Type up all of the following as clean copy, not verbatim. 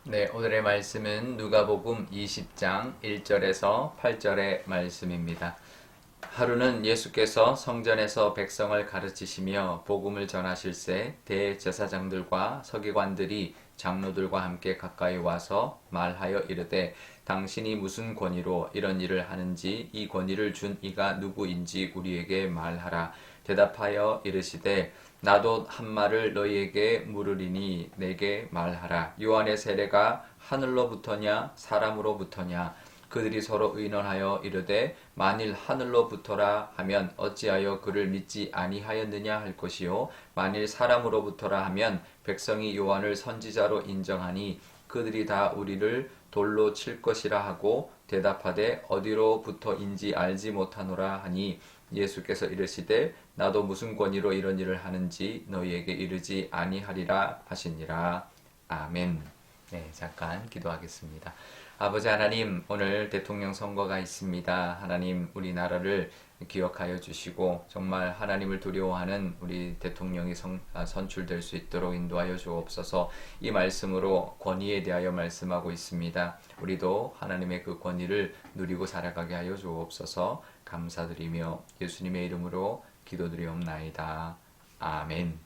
네, 오늘의 말씀은 누가복음 20장 1절에서 8절의 말씀입니다. 하루는 예수께서 성전에서 백성을 가르치시며 복음을 전하실새 대제사장들과 서기관들이 장로들과 함께 가까이 와서 말하여 이르되 당신이 무슨 권위로 이런 일을 하는지 이 권위를 준 이가 누구인지 우리에게 말하라. 대답하여 이르시되 나도 한 말을 너희에게 물으리니 내게 말하라. 요한의 세례가 하늘로부터냐 사람으로부터냐? 그들이 서로 의논하여 이르되 만일 하늘로부터라 하면 어찌하여 그를 믿지 아니하였느냐 할 것이요 만일 사람으로부터라 하면 백성이 요한을 선지자로 인정하니 그들이 다 우리를 돌로 칠 것이라 하고 대답하되 어디로부터인지 알지 못하노라 하니 예수께서 이르시되 나도 무슨 권위로 이런 일을 하는지 너희에게 이르지 아니하리라 하시니라. 아멘. 네, 잠깐 기도하겠습니다. 아버지 하나님, 오늘 대통령 선거가 있습니다. 하나님, 우리나라를 기억하여 주시고 정말 하나님을 두려워하는 우리 대통령이 선출될 수 있도록 인도하여 주옵소서. 이 말씀으로 권위에 대하여 말씀하고 있습니다. 우리도 하나님의 그 권위를 누리고 살아가게 하여 주옵소서. 감사드리며 예수님의 이름으로 기도드리옵나이다. 아멘.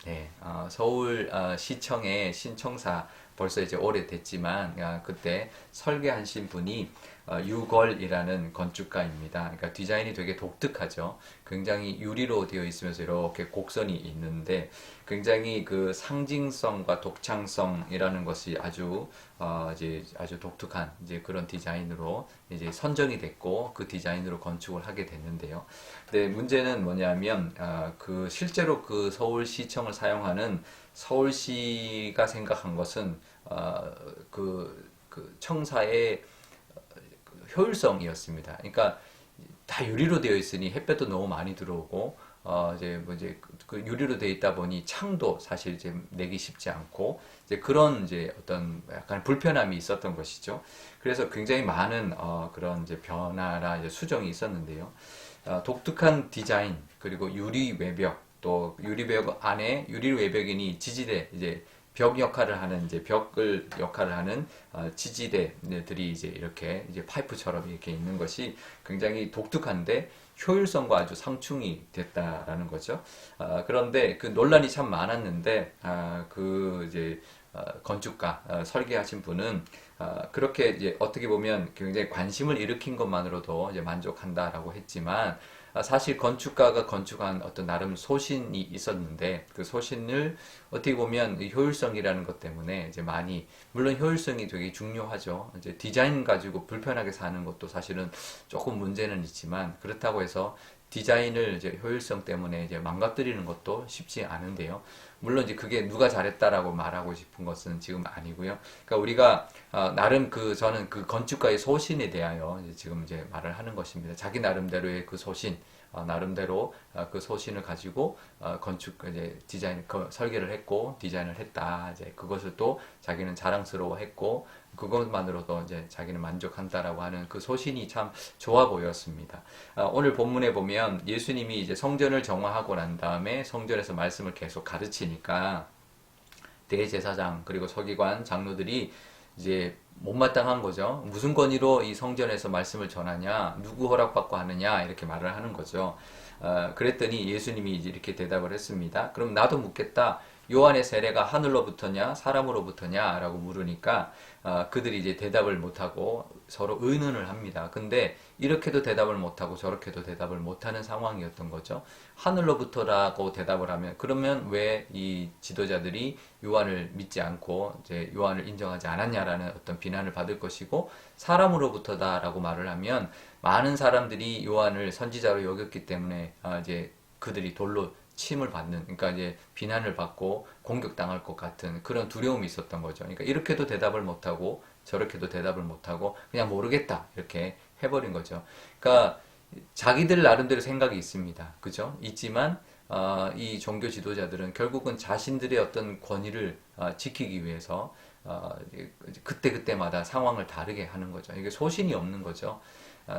네, 서울 시청의 신청사 벌써 이제 오래됐지만 그때 설계하신 분이 유걸이라는 건축가입니다. 그러니까 디자인이 되게 독특하죠. 굉장히 유리로 되어 있으면서 이렇게 곡선이 있는데 굉장히 그 상징성과 독창성이라는 것이 이제 아주 독특한 이제 그런 디자인으로 이제 선정이 됐고 그 디자인으로 건축을 하게 됐는데요. 근데 문제는 뭐냐면 그 실제로 그 서울시청을 사용하는 서울시가 생각한 것은 그 청사의 효율성이었습니다. 그러니까 다 유리로 되어 있으니 햇볕도 너무 많이 들어오고 이제 그 유리로 되어 있다 보니 창도 사실 이제 내기 쉽지 않고 이제 그런 이제 어떤 약간 불편함이 있었던 것이죠. 그래서 굉장히 많은 그런 이제 변화나 이제 수정이 있었는데요. 독특한 디자인 그리고 유리 외벽 또 유리 외벽 안에 유리 외벽이니 지지대 이제 벽 역할을 하는 이제 벽을 역할을 하는 지지대들이 이제 이렇게 이제 파이프처럼 이렇게 있는 것이 굉장히 독특한데 효율성과 아주 상충이 됐다라는 거죠. 그런데 그 논란이 참 많았는데 그 이제 건축가 설계하신 분은 그렇게 이제 어떻게 보면 굉장히 관심을 일으킨 것만으로도 이제 만족한다라고 했지만 사실 건축가가 건축한 어떤 나름 소신이 있었는데 그 소신을 어떻게 보면 효율성이라는 것 때문에 이제 많이 물론 효율성이 되게 중요하죠. 이제 디자인 가지고 불편하게 사는 것도 사실은 조금 문제는 있지만 그렇다고 해서 디자인을 이제 효율성 때문에 이제 망가뜨리는 것도 쉽지 않은데요. 물론 이제 그게 누가 잘했다라고 말하고 싶은 것은 지금 아니고요. 그러니까 우리가 나름 저는 그 건축가의 소신에 대하여 이제 지금 이제 말을 하는 것입니다. 자기 나름대로의 그 소신, 나름대로 그 소신을 가지고 건축 이제 디자인 설계를 했고 디자인을 했다. 이제 그것을 또 자기는 자랑스러워했고 그것만으로도 이제 자기는 만족한다라고 하는 그 소신이 참 좋아 보였습니다. 오늘 본문에 보면 예수님이 이제 성전을 정화하고 난 다음에 성전에서 말씀을 계속 가르치니까 대제사장 그리고 서기관 장로들이 이제 못마땅한 거죠. 무슨 권위로 이 성전에서 말씀을 전하냐, 누구 허락받고 하느냐 이렇게 말을 하는 거죠. 그랬더니 예수님이 이제 이렇게 대답을 했습니다. 그럼 나도 묻겠다. 요한의 세례가 하늘로부터냐 사람으로부터냐라고 물으니까 그들이 이제 대답을 못하고 서로 의논을 합니다. 근데 이렇게도 대답을 못하고 저렇게도 대답을 못하는 상황이었던 거죠. 하늘로부터라고 대답을 하면 그러면 왜 이 지도자들이 요한을 믿지 않고 이제 요한을 인정하지 않았냐라는 어떤 비난을 받을 것이고 사람으로부터다라고 말을 하면 많은 사람들이 요한을 선지자로 여겼기 때문에 이제 그들이 돌로 침을 받는, 그러니까 이제 비난을 받고 공격당할 것 같은 그런 두려움이 있었던 거죠. 그러니까 이렇게도 대답을 못하고 저렇게도 대답을 못하고 그냥 모르겠다 이렇게 해버린 거죠. 그러니까 자기들 나름대로 생각이 있습니다. 그죠? 있지만 이 종교 지도자들은 결국은 자신들의 어떤 권위를 지키기 위해서 그때그때마다 상황을 다르게 하는 거죠. 이게 소신이 없는 거죠.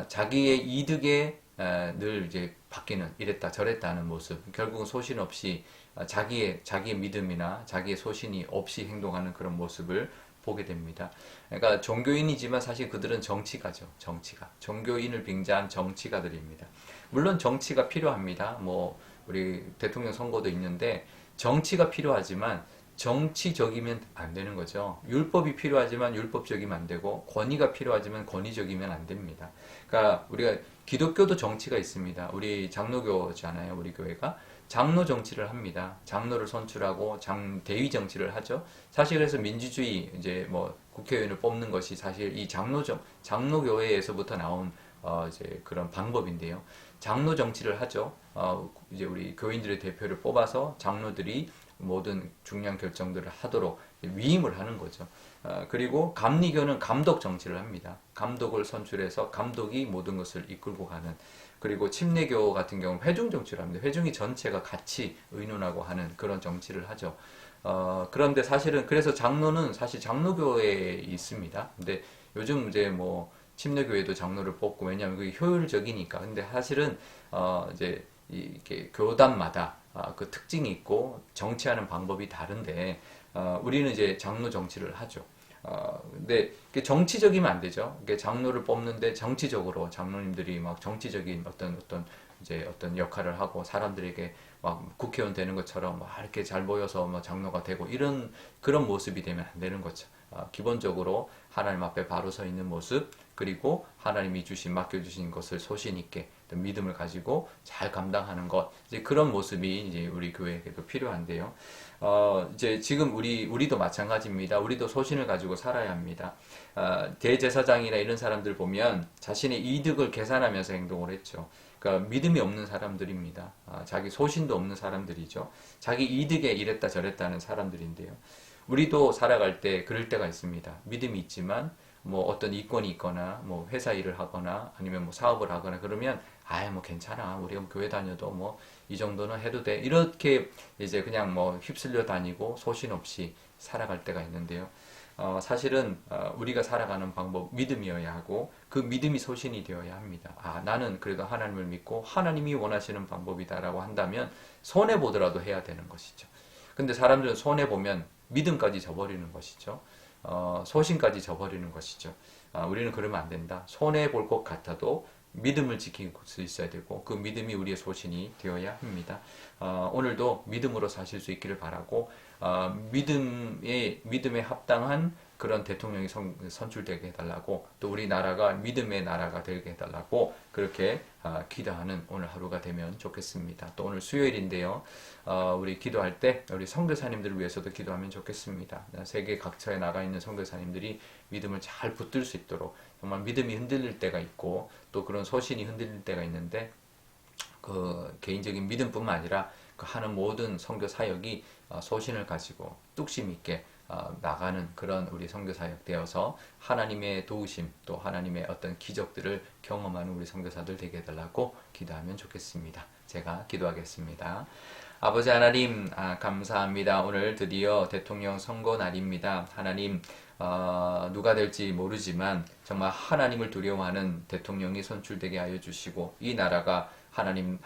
자기의 이득에 늘 이제 바뀌는 이랬다 저랬다 하는 모습 결국은 소신 없이 자기의 믿음이나 자기의 소신이 없이 행동하는 그런 모습을 보게 됩니다. 그러니까 종교인이지만 사실 그들은 정치가죠. 정치가. 종교인을 빙자한 정치가들입니다. 물론 정치가 필요합니다. 뭐 우리 대통령 선거도 있는데 정치가 필요하지만 정치적이면 안 되는 거죠. 율법이 필요하지만 율법적이면 안 되고 권위가 필요하지만 권위적이면 안 됩니다. 그러니까 우리가 기독교도 정치가 있습니다. 우리 장로교잖아요. 우리 교회가 장로 정치를 합니다. 장로를 선출하고 대위 정치를 하죠. 사실 그래서 민주주의 이제 뭐 국회의원을 뽑는 것이 사실 이 장로교회에서부터 나온 이제 그런 방법인데요. 장로 정치를 하죠. 이제 우리 교인들의 대표를 뽑아서 장로들이 모든 중요한 결정들을 하도록 위임을 하는 거죠. 그리고 감리교는 감독 정치를 합니다. 감독을 선출해서 감독이 모든 것을 이끌고 가는. 그리고 침례교 같은 경우는 회중 정치를 합니다. 회중이 전체가 같이 의논하고 하는 그런 정치를 하죠. 그런데 사실은 그래서 장로는 사실 장로교회에 있습니다. 근데 요즘 이제 뭐 침례교회도 장로를 뽑고 왜냐하면 그게 효율적이니까. 근데 사실은 이제 이렇게 교단마다 그 특징이 있고 정치하는 방법이 다른데 우리는 이제 장로 정치를 하죠. 근데 정치적이면 안 되죠. 장로를 뽑는데 정치적으로 장로님들이 막 정치적인 어떤 이제 어떤 역할을 하고 사람들에게 막 국회의원 되는 것처럼 막 이렇게 잘 보여서 뭐 장로가 되고 이런 그런 모습이 되면 안 되는 거죠. 기본적으로 하나님 앞에 바로 서 있는 모습 그리고 하나님이 맡겨주신 것을 소신 있게 믿음을 가지고 잘 감당하는 것 이제 그런 모습이 이제 우리 교회에게도 필요한데요. 이제 지금 우리도 마찬가지입니다. 우리도 소신을 가지고 살아야 합니다. 대제사장이나 이런 사람들 보면 자신의 이득을 계산하면서 행동을 했죠. 그러니까 믿음이 없는 사람들입니다. 자기 소신도 없는 사람들이죠. 자기 이득에 이랬다 저랬다 하는 사람들인데요. 우리도 살아갈 때 그럴 때가 있습니다. 믿음이 있지만 뭐 어떤 이권이 있거나 뭐 회사 일을 하거나 아니면 뭐 사업을 하거나 그러면 뭐 괜찮아. 우리가 교회 다녀도 뭐 이 정도는 해도 돼. 이렇게 이제 그냥 뭐 휩쓸려 다니고 소신 없이 살아갈 때가 있는데요. 사실은 우리가 살아가는 방법 믿음이어야 하고 그 믿음이 소신이 되어야 합니다. 나는 그래도 하나님을 믿고 하나님이 원하시는 방법이다라고 한다면 손해 보더라도 해야 되는 것이죠. 근데 사람들은 손해 보면 믿음까지 저버리는 것이죠. 소신까지 저버리는 것이죠. 우리는 그러면 안 된다. 손해 볼 것 같아도 믿음을 지킬 수 있어야 되고 그 믿음이 우리의 소신이 되어야 합니다. 오늘도 믿음으로 사실 수 있기를 바라고 믿음에 합당한 그런 대통령이 선출되게 해달라고 또 우리나라가 믿음의 나라가 되게 해달라고 그렇게 기도하는 오늘 하루가 되면 좋겠습니다. 또 오늘 수요일인데요. 우리 기도할 때 우리 선교사님들을 위해서도 기도하면 좋겠습니다. 세계 각처에 나가 있는 선교사님들이 믿음을 잘 붙들 수 있도록 정말 믿음이 흔들릴 때가 있고 또 그런 소신이 흔들릴 때가 있는데 그 개인적인 믿음뿐만 아니라 그 하는 모든 선교 사역이 소신을 가지고 뚝심 있게 나가는 그런 우리 선교 사역 되어서 하나님의 도우심 또 하나님의 어떤 기적들을 경험하는 우리 선교사들 되게 해달라고 기도하면 좋겠습니다. 제가 기도하겠습니다. 아버지 하나님 감사합니다. 오늘 드디어 대통령 선거 날입니다. 하나님 누가 될지 모르지만 정말 하나님을 두려워하는 대통령이 선출되게 하여 주시고 이 나라가 하나님의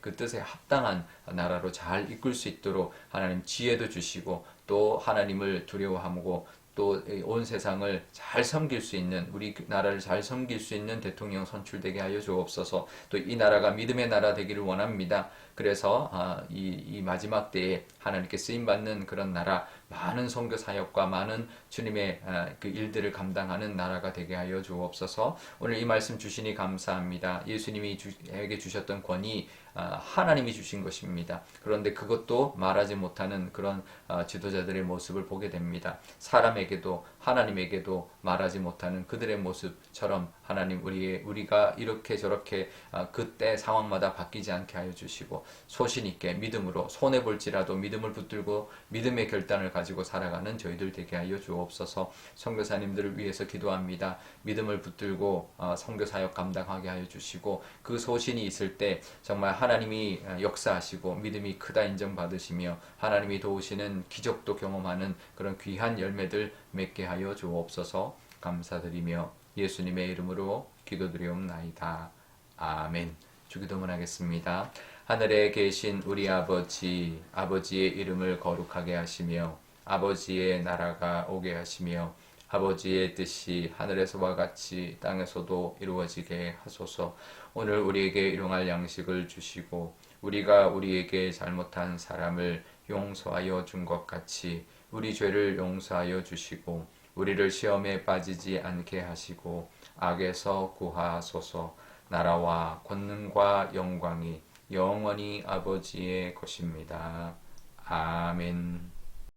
그 뜻에 합당한 나라로 잘 이끌 수 있도록 하나님 지혜도 주시고 또 하나님을 두려워하고 또 온 세상을 잘 섬길 수 있는 우리 나라를 잘 섬길 수 있는 대통령 선출되게 하여 주옵소서. 또 이 나라가 믿음의 나라 되기를 원합니다. 그래서 이 마지막 때에 하나님께 쓰임 받는 그런 나라 많은 선교 사역과 많은 주님의 그 일들을 감당하는 나라가 되게 하여 주옵소서. 오늘 이 말씀 주시니 감사합니다. 예수님이 에게 주셨던 권위 하나님이 주신 것입니다. 그런데 그것도 말하지 못하는 그런 지도자들의 모습을 보게 됩니다. 사람에게도 하나님에게도 말하지 못하는 그들의 모습처럼 하나님 우리가 이렇게 저렇게 그때 상황마다 바뀌지 않게 하여 주시고 소신 있게 믿음으로 손해 볼지라도 믿음을 붙들고 믿음의 결단을 가지고 살아가는 저희들 되게 하여 주옵소서. 선교사님들을 위해서 기도합니다. 믿음을 붙들고 선교 사역 감당하게 하여 주시고 그 소신이 있을 때 정말 하나님이 역사하시고 믿음이 크다 인정받으시며 하나님이 도우시는 기적도 경험하는 그런 귀한 열매들 맺게 하여 주옵소서. 감사드리며 예수님의 이름으로 기도드리옵나이다. 아멘. 주기도문 하겠습니다. 하늘에 계신 우리 아버지의 이름을 거룩하게 하시며 아버지의 나라가 오게 하시며 아버지의 뜻이 하늘에서와 같이 땅에서도 이루어지게 하소서. 오늘 우리에게 일용할 양식을 주시고 우리가 우리에게 잘못한 사람을 용서하여 준 것 같이 우리 죄를 용서하여 주시고 우리를 시험에 빠지지 않게 하시고 악에서 구하소서. 나라와 권능과 영광이 영원히 아버지의 것입니다. 아멘.